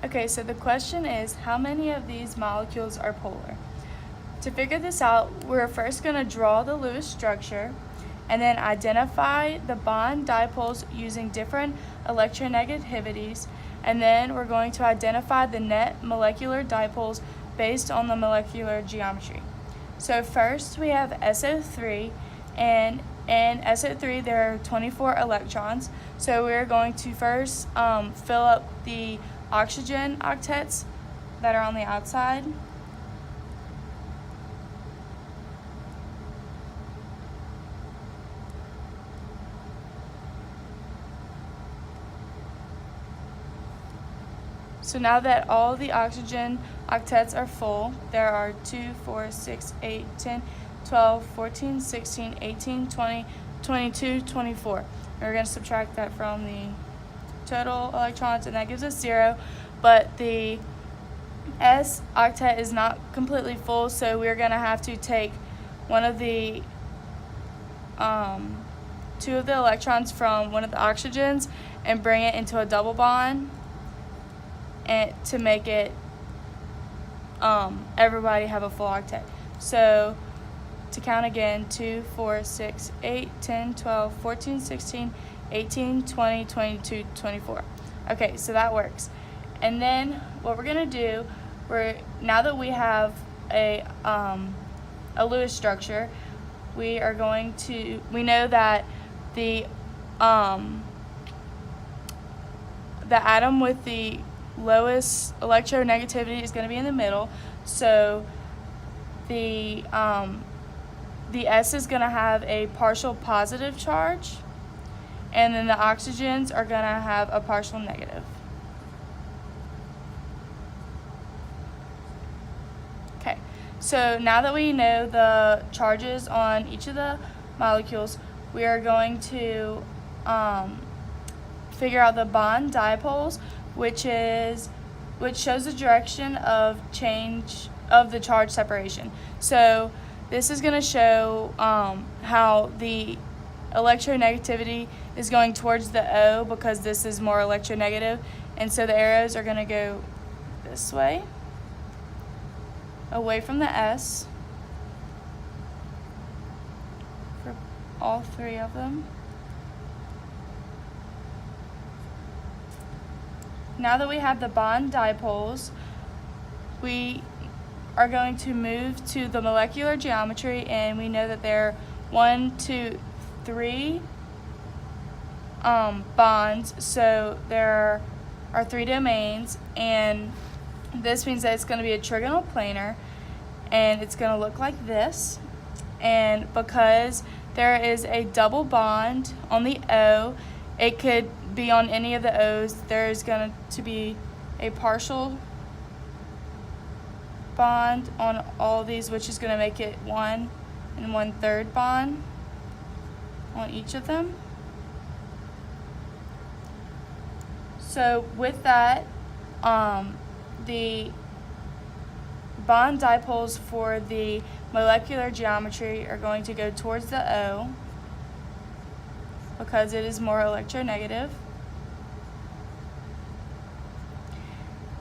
Okay, so the question is, how many of these molecules are polar? To figure this out, we're first going to draw the Lewis structure and then identify the bond dipoles using different electronegativities, and then we're going to identify the net molecular dipoles based on the molecular geometry. So first we have SO3, and in SO3 there are 24 electrons. So we're going to first fill up the oxygen octets that are on the outside. So now that all the oxygen octets are full, there are 2, 4, 6, 8, 10, 12, 14, 16, 18, 20, 22, 24. And we're going to subtract that from the total electrons, and that gives us 0. But the S octet is not completely full, so we're going to have to take one of the 2 of the electrons from one of the oxygens and bring it into a double bond, and to make it everybody have a full octet. So to count again, 2, 4, 6, 8, 10, 12, 14, 16, 18, 20, 22, 24. Okay, so that works. And then what we're going to do, now that we have a Lewis structure, we know that the atom with the lowest electronegativity is going to be in the middle. So the S is going to have a partial positive charge, and then the oxygens are going to have a partial negative. Okay, so now that we know the charges on each of the molecules, we are going to figure out the bond dipoles, which shows the direction of change of the charge separation. So this is going to show how the electronegativity is going towards the O, because this is more electronegative, and so the arrows are going to go this way, away from the S, for all 3 of them. Now that we have the bond dipoles, we are going to move to the molecular geometry, and we know that there are 1, 2, 3 bonds, so there are 3 domains, and this means that it's going to be a trigonal planar, and it's going to look like this. And because there is a double bond on the O, it could be on any of the O's. There's going to be a partial bond on all of these, which is going to make it 1 1/3 bond on each of them. So with that, the bond dipoles for the molecular geometry are going to go towards the O, because it is more electronegative.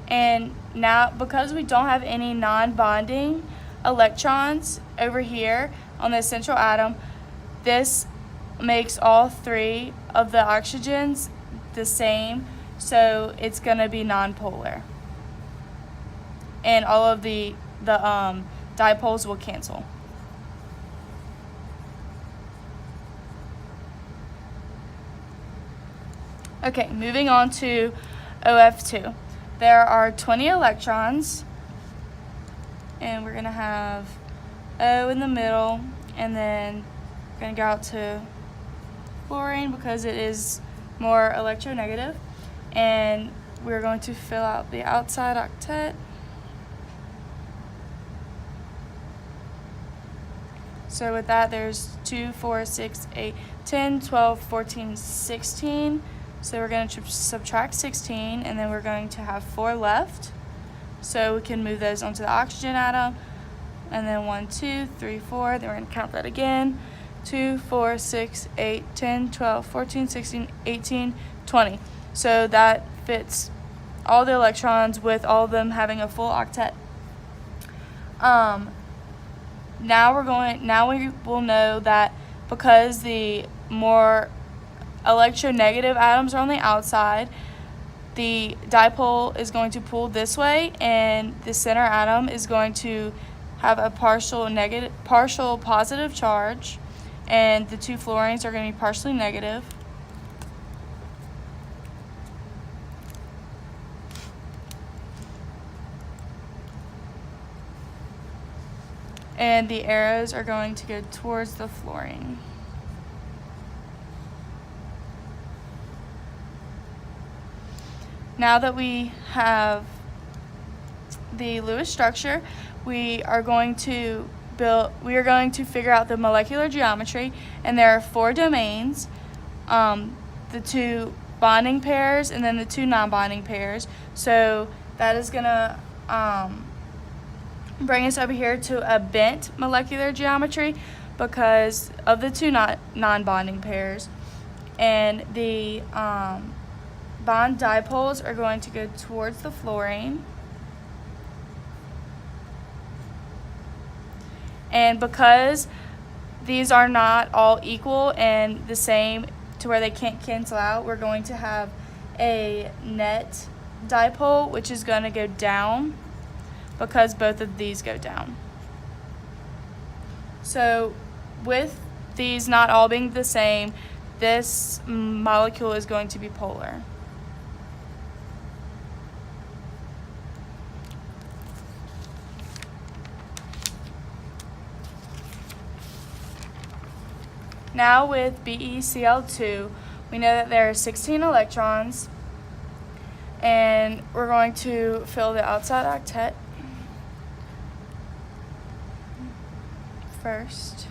And now, because we don't have any non-bonding electrons over here on the central atom, this makes all 3 of the oxygens the same, so it's going to be nonpolar. And all of the dipoles will cancel. Okay, moving on to OF2. There are 20 electrons, and we're going to have O in the middle, and then we're going to go out to fluorine because it is more electronegative, and we're going to fill out the outside octet. So with that, there's 2, 4, 6, 8, 10, 12, 14, 16. So we're going to subtract 16, and then we're going to have 4 left. So we can move those onto the oxygen atom. And then 1, 2, 3, 4. Then we're going to count that again. 2, 4, 6, 8, 10, 12, 14, 16, 18, 20. So that fits all the electrons with all of them having a full octet. Now we will know that because the more electronegative atoms are on the outside, the dipole is going to pull this way, and the center atom is going to have a partial positive charge, and the two fluorines are going to be partially negative. And the arrows are going to go towards the fluorine. Now that we have the Lewis structure, we are going to figure out the molecular geometry, and there are 4 domains, the 2 bonding pairs and then the 2 non-bonding pairs. So that is going to bring us over here to a bent molecular geometry because of the 2 non-bonding pairs. And the bond dipoles are going to go towards the fluorine. And because these are not all equal and the same to where they can't cancel out, we're going to have a net dipole, which is going to go down because both of these go down. So with these not all being the same, this molecule is going to be polar. Now with BeCl2, we know that there are 16 electrons, and we're going to fill the outside octet first.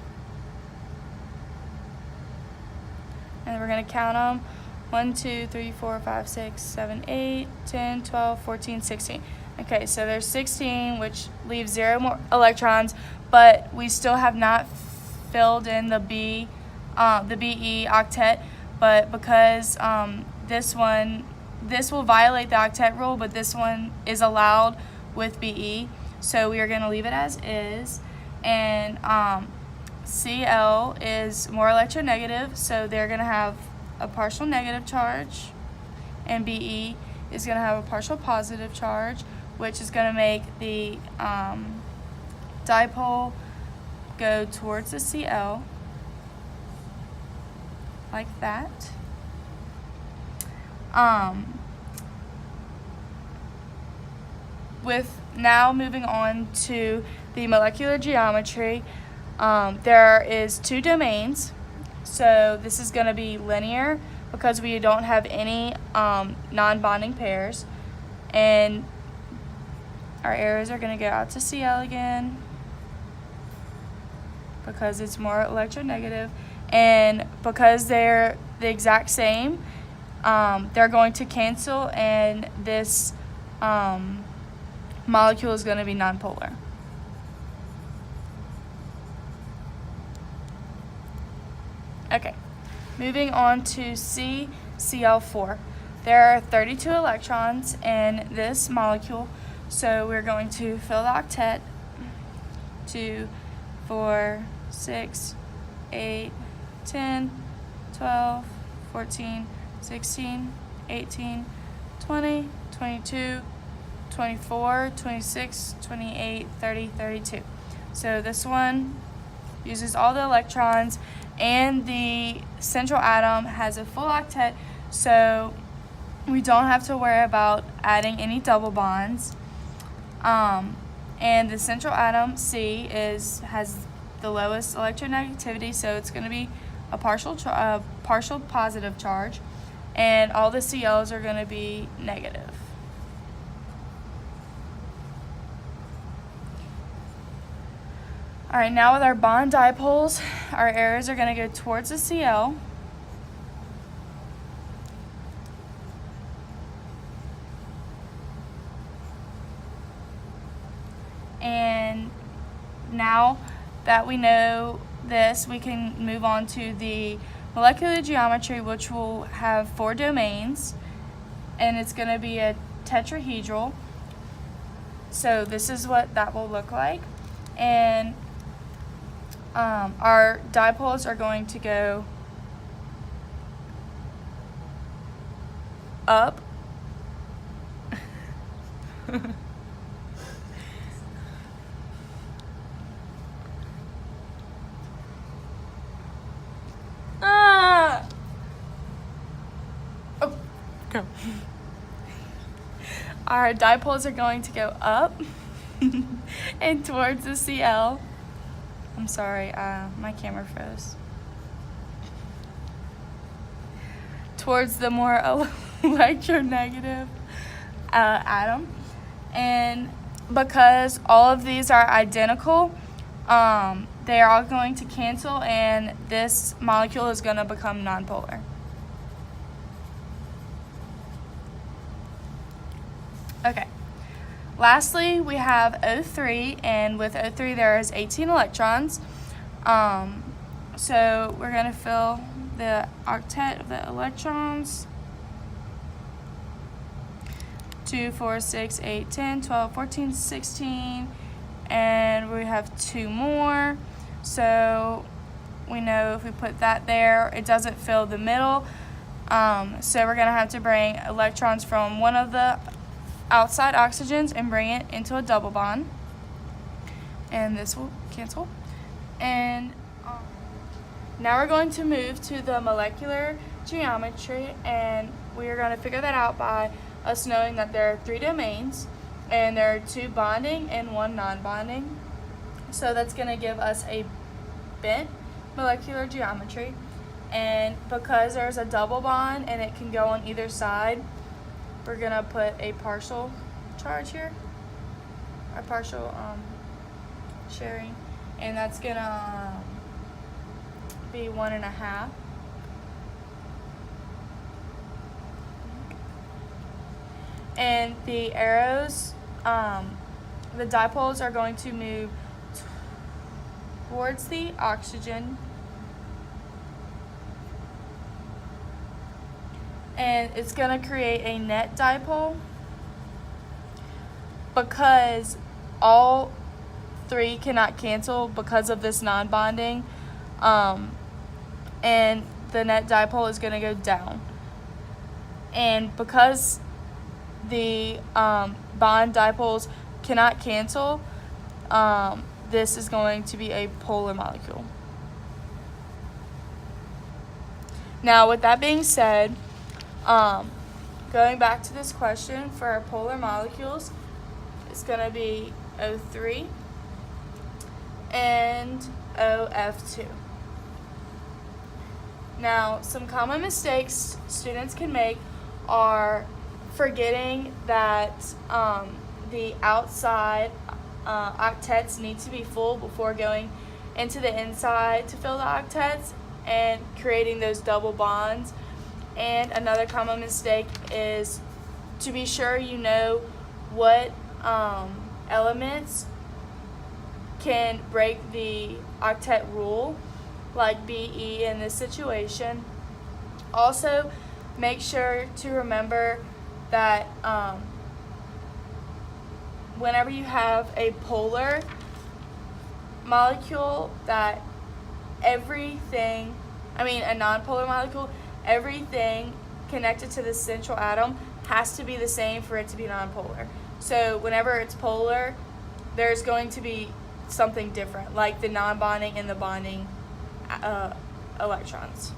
And we're going to count them. 1, 2, 3, 4, 5, 6, 7, 8, 10, 12, 14, 16. Okay, so there's 16, which leaves 0 more electrons, but we still have not filled in the BE octet, but because this will violate the octet rule, but this one is allowed with BE, so we are going to leave it as is. And Cl is more electronegative, so they're going to have a partial negative charge, and Be is going to have a partial positive charge, which is going to make the dipole go towards the Cl, like that. With now moving on to the molecular geometry, there is 2 domains. So this is going to be linear because we don't have any non-bonding pairs, and our arrows are going to go out to Cl again because it's more electronegative, and because they're the exact same, they're going to cancel, and this molecule is going to be nonpolar. Okay, moving on to CCl4. There are 32 electrons in this molecule, so we're going to fill the octet. 2, 4, 6, 8, 10, 12, 14, 16, 18, 20, 22, 24, 26, 28, 30, 32. So this one uses all the electrons, and the central atom has a full octet, so we don't have to worry about adding any double bonds. And the central atom, C, has the lowest electronegativity, so it's going to be a partial positive charge, and all the Cl's are going to be negative. All right, now with our bond dipoles, our arrows are going to go towards the Cl. And now that we know this, we can move on to the molecular geometry, which will have 4 domains. and it's going to be a tetrahedral. So this is what that will look like. And our dipoles are going to go up Go. Our dipoles are going to go up and towards the CL. I'm sorry, my camera froze. Towards the more electronegative atom. And because all of these are identical, they are all going to cancel, and this molecule is going to become nonpolar. Okay. Lastly, we have O3, and with O3 there is 18 electrons. So we're going to fill the octet of the electrons. 2, 4, 6, 8, 10, 12, 14, 16, and we have 2 more. So we know if we put that there, it doesn't fill the middle. So we're going to have to bring electrons from one of the outside oxygens and bring it into a double bond, and this will cancel. And now we're going to move to the molecular geometry, and we are going to figure that out by us knowing that there are 3 domains, and there are 2 bonding and 1 non-bonding. So that's going to give us a bent molecular geometry, and because there's a double bond and it can go on either side, we're going to put a partial charge here, a partial sharing, and that's going to be 1.5. And the arrows, the dipoles are going to move towards the oxygen, and it's going to create a net dipole because all 3 cannot cancel because of this non-bonding, and the net dipole is going to go down. And because the bond dipoles cannot cancel, this is going to be a polar molecule. Now, with that being said, going back to this question for our polar molecules, it's going to be O3 and OF2. Now, some common mistakes students can make are forgetting that the outside octets need to be full before going into the inside to fill the octets and creating those double bonds. And another common mistake is to be sure you know what elements can break the octet rule, like BE in this situation. Also, make sure to remember that whenever you have a polar molecule, that a nonpolar molecule, everything connected to the central atom has to be the same for it to be nonpolar. So whenever it's polar, there's going to be something different, like the non-bonding and the bonding electrons.